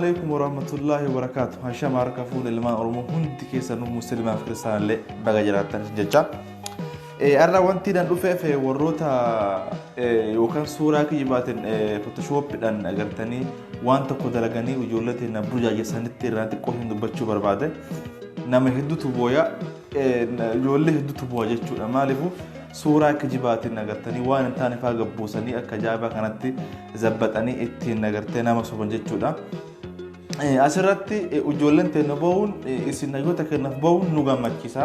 عليكم ورحمة الله وبركاته. هشام عركفون اللي ما أرمو هندي كيسا نو مسلمة في كريستان اللي بقى جراتان ججا. أرى وانتي دان في وروتا وكان صورة كيباتن فوتوشوب دان أجرتني وانت كودلغاني وجولتي نبرجا جسانتي رانتي كوهن دبچو برباده. نام هدو تبويا جولة هدو تبويا جتشو أمالفو suuraa kijibaatti nagartanii waan intaane faa gabbuusanii akka jaaba kanatti zabbatanii ittiin nagartee nama soban jechuudha. Asirratti ijoolleen teenya bo'uun isin hayyoota kennaaf bo'uun nu gammachiisa.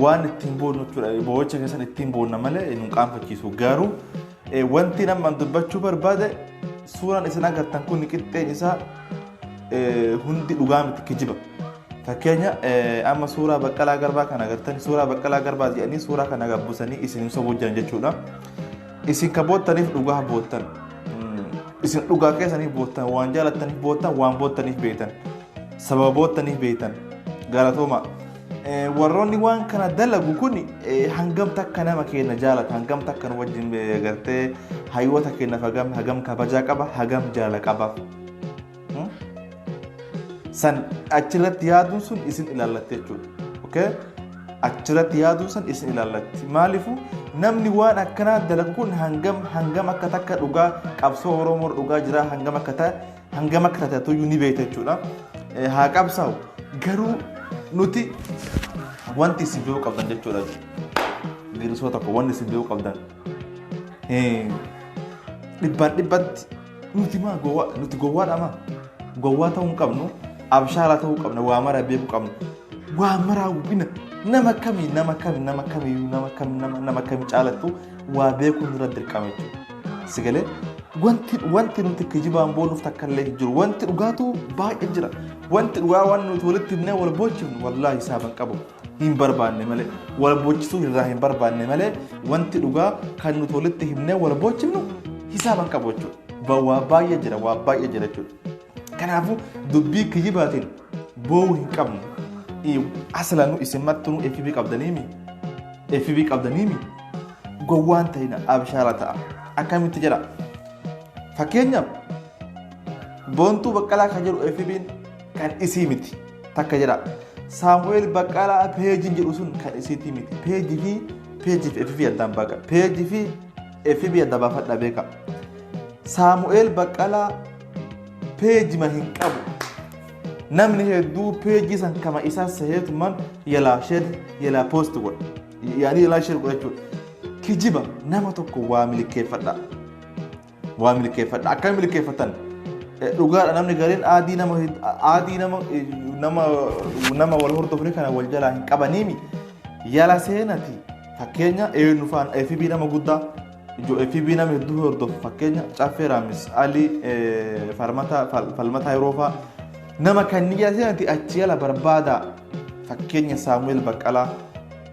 Waan ittiin boonu jechuudha. Bo'ocha keessan ittiin boonna malee nu qaanfachiisu. Garuu wanti nama dubbachuu barbaade suuraan isin agartan kun qixxeen isaa hundi dhugaa miti kijiba. Fakkeenya amma suuraa Baqqalaa Garbaa kana agartanii suuraa Baqqalaa Garbaa jedhanii suuraa kana gabbusanii isin sobojjan jechuudha. Isin ka boottaniif dhugaa boottan. Isin dhugaa keessaniif boottan waan jaalattaniif boottan waan boottaniif beektan. Sababa boottaniif beektan. Galatooma. Warroonni waan kana dalagu kun hangam takka nama keenya jaalata hangam takka nu wajjin gartee hayyoota keenyaaf hagam kabajaa qaba hagam jaala qaba. San achirratti yaaduun sun isin ilaallatti jechuudha. Okay? Achirratti yaaduun sun isin ilaallatti. Maaliifuu namni waan akkanaa dalagu kun hangam akka takka dhugaa qabsoo Oromoo dhugaa jira hangam akka taatu ni beekta jechuudha. Haa qabsaa'u garuu nuti wanti isin beekuu qabdan jechuudha. Girsoo tokko wanti isin beekuu qabdan. Dhibbatti nuti gowwaadha maa? Gowwaa ta'uu hin qabnu. Abshaala ta'uu qabna waa mara beekuu qabna waa mara hubina nama kamii caalattu waa beekuu nurra dirqama jechuudha. Sigalee wanti nuti kijibaan boonuuf takka illee jiru wanti dhugaatu baay'ee jira wanti dhugaa waan nuti walitti himnee wal boojjifnu wallaahi hisaaban qabu hin barbaanne malee wal boojjisuu irraa hin barbaanne malee wanti dhugaa kan nuti walitti himnee wal boojjifnu hisaaban qabu jechuudha. Waa baay'ee jira jechuudha. Kanaafuu dubbii kijibaatiin boo'uu hin qabnu. Aslanuu isin mattuu FB qabdaniimi gowwaan ta'ina abshaala ta'a. Akkamitti jedha? Fakkeenyaaf Boontuu Baqqalaa kan jedhu FB'n kan isii miti takka jedha. Saamu'eel Baqqalaa peejiin jedhu sun kan isiitii miti. Peejii fi FB addaan baaqa. Peejii fi FB adda baafadha beeka. Saamu'eel Baqqalaa peejima hin qabu. Namni hedduu peejii san kama isaa saheetumaan yalaa poost godha. Yaani yalaa sheer godha jechuudha. Kijiba nama tokko waa milikeeffadha. Akka milikeeffatan dhugaadha namni gariin aadii nama wal hordofne kana wal jalaa hin qabaniimi. Yala seenati fakkeenya eenyu faan FB nama guddaa FB nama hedduu hordofu fakkeenya Caffee Raamis Ali falmataa Yeroofa nama kan ni jaalatanii achi yala barbaada fakkeenya Saamu'eel Baqqalaa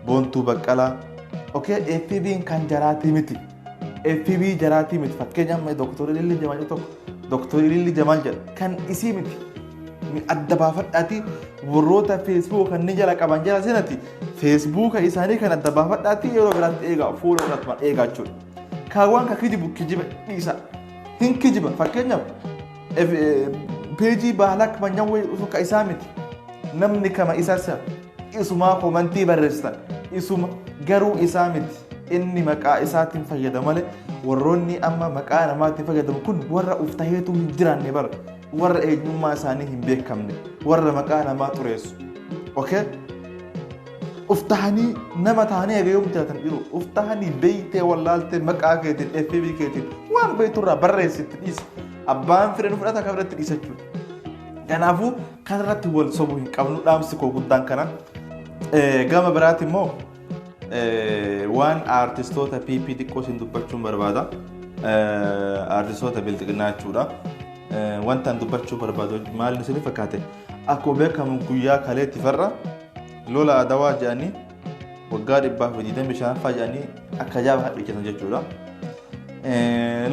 Boontuu Baqqalaa okay FB kan jaraatii miti FB jaraatii miti fakkeenya amma Dr. Lilli Jamaal jedha kan isii miti adda baafadhaati warroota Facebook kan ni jala qaban jala seenati Facebook isaanii kan adda baafadhaati yeroo biraatti eegaa fuula biraatti eegaa jechuudha. Kaawwan ka kijiba dhiisa hin kijiba fakkeenyaaf peejii baalak manyan wayi usuka isaa miti namni kama isaa isumaa komantii barreessitan isuma garuu isaa miti inni maqaa isaatiin fayyadamu malee warroonni amma maqaa namaatiin fayyadamu kun warra uftaheetu hin jiraanne bara warra eenyummaa isaanii hin beekamne warra maqaa namaa xureessu. Okay? Uftahanii nama taanii eegayoo jiraatan jiru. Uftahanii beeytee wallaaltee maqaa keetiin FB keetiin waan beeyturraa barreessitti dhiisa. Abbaan fedhan fudhata akka biratti dhiisa jechuudha. Kanaafuu kanarratti wal sobuu hin qabnu dhaamsi koo guddaan kana. Gama biraatti immoo waan aartistoota PP xiqqoo isin dubbachuun barbaada. Aartistoota bilxiqinnaa jechuudha. Wantaan dubbachuu barbaadu maal isin fakkaate akkuma beekamu guyyaa kaleetti farra lola dawaa jedhanii waggaa 125 jedhanii akka jaaba hadhiisan jechuudha.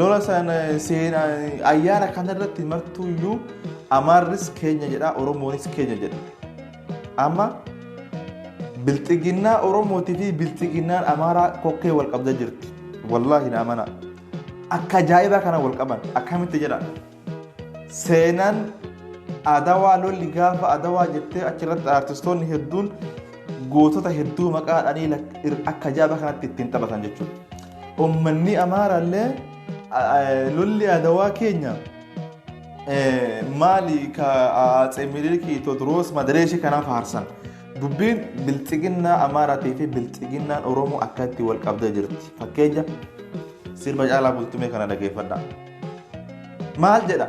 Lola sana ayyaana kanarratti martuuyyuu Amaarris keenya jedha Oromoonis keenya jedha. Amma bilxiginnaa Oromootii fi bilxiginnaan Amaaraa kokkee wal qabda jirti. Wallaahi na amana. Akka ajaa'ibaa kana wal qaban akkamitti jedha. seenaan adawaa lolli gaafa adawaa jettee achirratti artistoonni hedduun gootota hedduu maqaadhaanii akka jaaba kanatti ittiin taphatan jechuudha. Uummanni Amaaraallee lolli adawaa keenya maali ka Atsee Minilikii Tewoodiroos Madireeshii kanaaf faarsan. Dubbiin bilchiginnaa Amaaraatii fi bilchiginnaan Oromoo akkatti wal qabdee jirti. Fakkeenya sirba Caalaa Bultumee kana dhageeffadhaa. Maal jedha?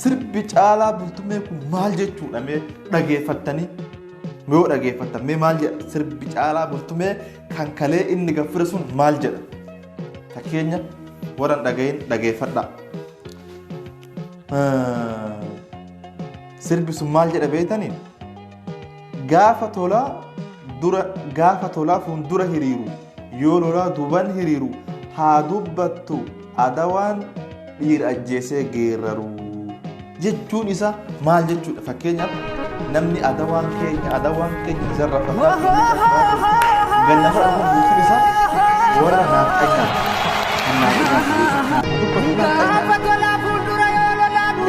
Sirbi Caalaa Bultumee kun maal jechuudha mee dhageeffattanii? Yoo dhageeffattan mee maal jedha? Sirbi Caalaa Bultumee kan kalee inni gaffire sun maal jedha? Fakkeenya warran dhagayin dhageeffadhaa. Sirbi sun maal jedha beektanii? Gaafa tolaa fuuldura hiriiru yoo lolaa duuban hiriiru haa dubbattu adawaan dhiira ajjeesee geeraru jechuun isaa maal jechuudha? Fakkeenyaaf namni adawaan keenya zarra fakkaatu gannafa dhabuun guutuun isaa warra naafxanyaa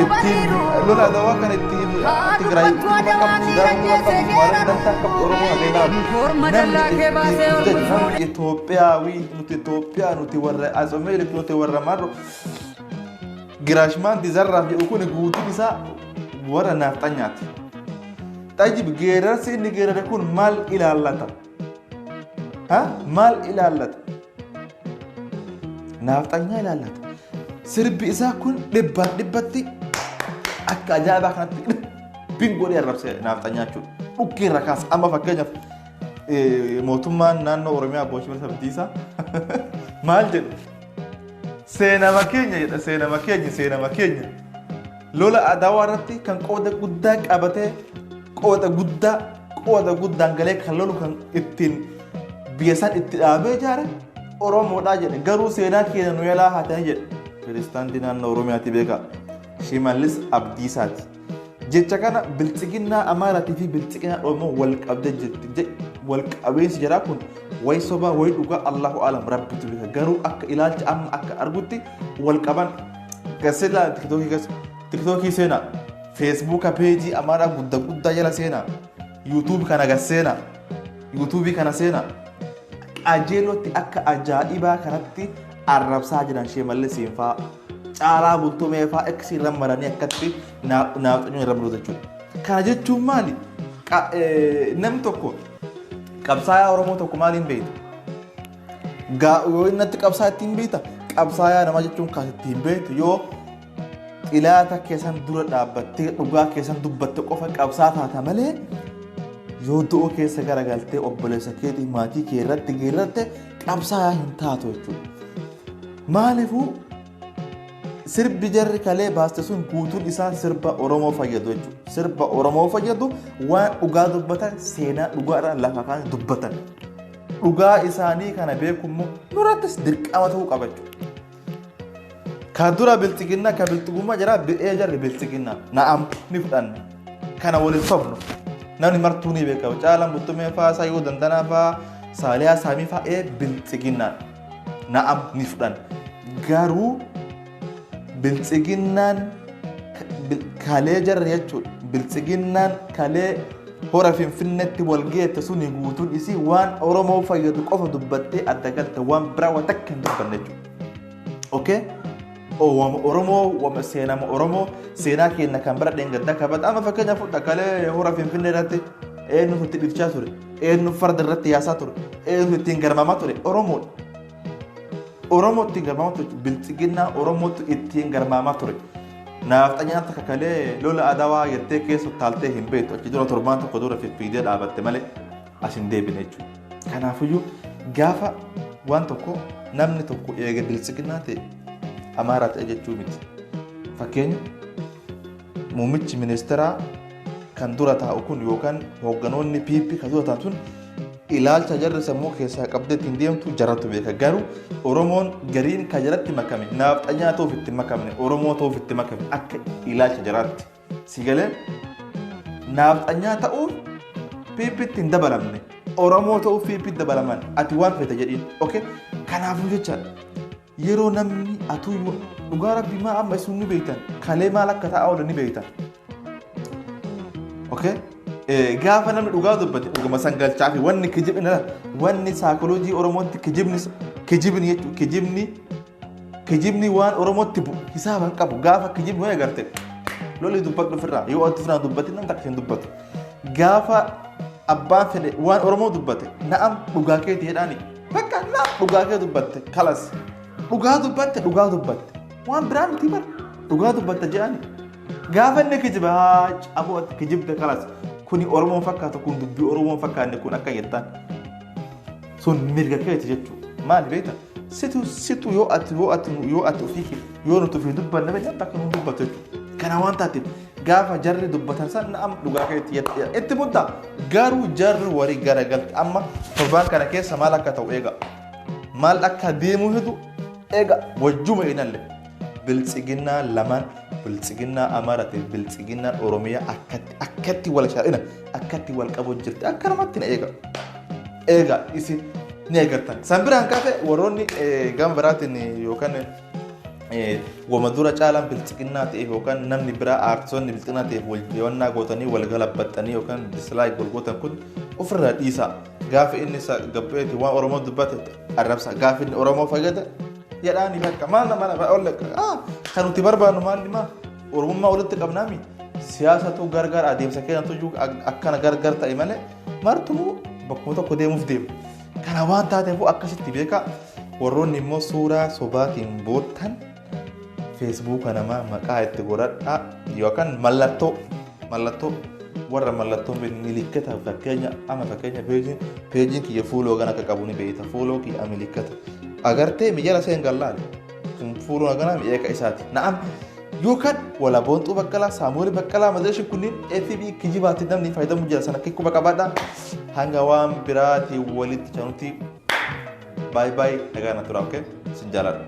ittiin lola adawaa kan ittiin Tigraay namni Itoophiyaawii nuti warra Asomeelik nuti warra Marro Giraashmaan dizarraaf jedhu kun guutuun isaa warra naafxanyaati. Tajib geerarsi inni geerare kun maal ilaallata? Maal ilaallata? Naafxanyaa ilaallata. Sirbi isaa kun dhibbatti akka ajaa'ibaa kanatti bingoodhee arrabsee naafxanyaa jechuudha. Dhukkee irra kaasa. Amma fakkeenyaaf mootummaan naannoo Oromiyaa Obbo Shimallis Abdiisaa maal jedhu? Seenama keenya jedha. Seenama keenya lola adawaa irratti kan qooda guddaa qabatee qooda guddaan galee kan lolu kan ittiin biyya san itti dhaabee ijaare Oromoodhaa jedhe. Garuu seenaa keenya nu yaalaa haa ta'an jedhe. Pirezidaantii naannoo Oromiyaatti beekaa Shimallis Abdiisaati. Jecha kana bilchiginnaa Amaaraatii fi bilchiginnaa Oromoo wal qabdee jirti. Wal qabeensi jedhaa kun wayi sobaa wayi dhugaa Allahu alam rabbitu beeka. Garuu akka ilaalcha amma akka argutti wal qaban gaseelaa tiktookii seenaa, feesbuuka peejii Amaaraa guddaa jala seenaa, yuutuubii kana gasseenaa, yuutuubii kana seenaa. Qajeelootti akka ajaa'ibaa kanatti arrabsaa jiran Shimallisiin fa'aa Caalaa Bultumee fa'aa eksi irra maranii akkatti naafxanyuu irra muratu jechuudha. Kana jechuun maali? Namni tokko qabsaayaa Oromoo tokko maaliin beekta? Yoo inni natti qabsaa ittiin beekta? Qabsaayaa nama jechuun kan ittiin beektu yoo xilaata keessan dura dhaabbattee dhugaa keessan dubbatte qofa qabsaa taata malee yoo du'oo keessa garagaltee obboleessa keetii maatii kee irratti geerratte qabsaayaa hin taatu jechuudha. Maaliifuu sirbi jarri kalee baaste sun guutuun isaa sirba Oromoo fayyadu jechuudha. Sirba Oromoo fayyadu waan dhugaa dubbatan seenaa dhugaadhaan lafa kaan dubbatan. Dhugaa isaanii kana beekummoo durattis dirqama ta'uu qaba jechuudha. Kan dura bilchiginnaa kan bilchigummaa jira bi'ee jarri bilchiginnaa na'am ni fudhanna. Kana waliin sobnu. Namni martuu ni beekama. Caalaan Bultumee fa'aa Saayoo Dandanaa fa'aa Saaliyaa Saamii fa'aa bilchiginnaan na'am ni fudhanna. Garuu bilchiginnaan kalee jarri jechuudha. Bilchiginnaan kalee hora Finfinneetti wal geette suni guutuun isii waan Oromoo fayyadu qofa dubbattee adda galte waan biraa waan takka hin dubbanne jechuudha. Okay? Oromoo seenama Oromoo seenaa keenya kan bira dheengaddaa kabata. Amma fakkeenya fudhaa kalee hora Finfinnee irratti eenyu itti dhibchaa ture, eenyu farda irratti yaasaa ture, eenyu ittiin garmaamaa ture Oromoodha. Oromoo ittiin garmaamaa ture bilchiginnaa Oromootu ittiin garmaamaa ture. Naafxanyaan takka kalee lola adawaa jettee keessa taaltee hin beektu. Achi dura torbaan tokko dura fiigdee dhaabatte malee as hin deebine jechuudha. Kanaafiyyuu gaafa waan tokko namni tokko eega bilchiginnaa ta'e Amaaraa ta'e jechuu miti. Fakkeenya muummichi ministeeraa kan dura taa'u kun yookaan hoogganoonni PP kan dura taa'u sun ilaalcha jarri sammuu keessaa qabdee ittiin deemtu jaratu beeka. Garuu Oromoon gariin kan jaratti makame naafxanyaa ta'uuf itti makamne Oromoo ta'uuf itti makame akka ilaalcha jaraatti. Si galee naafxanyaa ta'uuf PP ittiin dabalamne Oromoo ta'uuf PP dabalaman ati waan feete jedhiin. Okay? Kanaafuu jechaadha. Yeroo namni atuu dhugaa rabbii maa amma isin ni beektan kalee maal akka ta'aa oolan ni beektan. Okay? Gaafa namni dhugaa dubbate dhuguma sangalchaa fi wanni wanni saayikooloojii Oromootti kijibni waan Oromootti bu'u hisaaban qabu gaafa kijibni waan agarte lolli dubbatu ofirraa yoo itti fira dubbate namni takka hin dubbatu. Gaafa abbaan fedhe waan Oromoo dubbate na'am dhugaa keetii jedhaani bakka na'am dhugaa kee dubbatte kalas dhugaa dubbatte waan biraa miti bar dhugaa dubbatte jedhaani gaafa inni kijiba caboo kijibde kalas kuni Oromoon fakkaatu kun dubbii Oromoon fakkaanne kun akka jettan sun mirga keeti jechuudha maali beekta situ yoo ati ofii yoo nuti ofii dubbanne biyya bakka nu dubbatu kana waan taateef gaafa jarri dubbatan san na'am dhugaa keeti itti mutta garuu jarri warii garagalti amma torbaan kana keessa maal akka ta'u eega maal akka deemuu hedu eega wajjuma inalle biltsiginnaa lamaan biltsiginnaa Amaaraati biltsiginnaa Oromiyaa akkatti wal shaadina akkatti wal qabu jirti akkanumatti na eega isin ni agartan sanbiraan kaafe warroonni gam biraatiin yookaan wama dura caalaan biltsiginnaa ta'eef yookaan namni biraa aartisoonni biltsiginnaa ta'eef wal gootanii wal galabbaxanii yookaan dislaayik wal gootan kun ofirraa dhiisa gaafa inni gabbeeti waan Oromoo dubbate arrabsa gaafa inni Oromoo fayyada jedhaani bakka maal nama olle kan nuti barbaannu maal ma Oromummaa walitti qabnaami siyaasatu gargar adeemsa keenyatu akkana gargar ta'e malee martuu bakkuma tokko deemuuf deemu kana waan taateef akkasitti beeka warroonni immoo suuraa sobaatiin boottan Facebook namaa maqaa itti godhadhaa yookaan mallattoo warra mallattoo milikkata fakkeenya peejiin kiyya fuuloo gana akka qabu ni beekta fuuloo kiyya milikkata agartee miyyala seen gallaan kun fuuloo gana mi'eeka isaati na'am yookaan wala boontuu baqqalaa saamu'eel baqqalaa madarshin kunniin FB kijibaatti namni fayyadamu jira sana kikkuba qabaadha hanga waan biraatii walitti chanutti bye bye nagaa na tura okay sin jaaladha.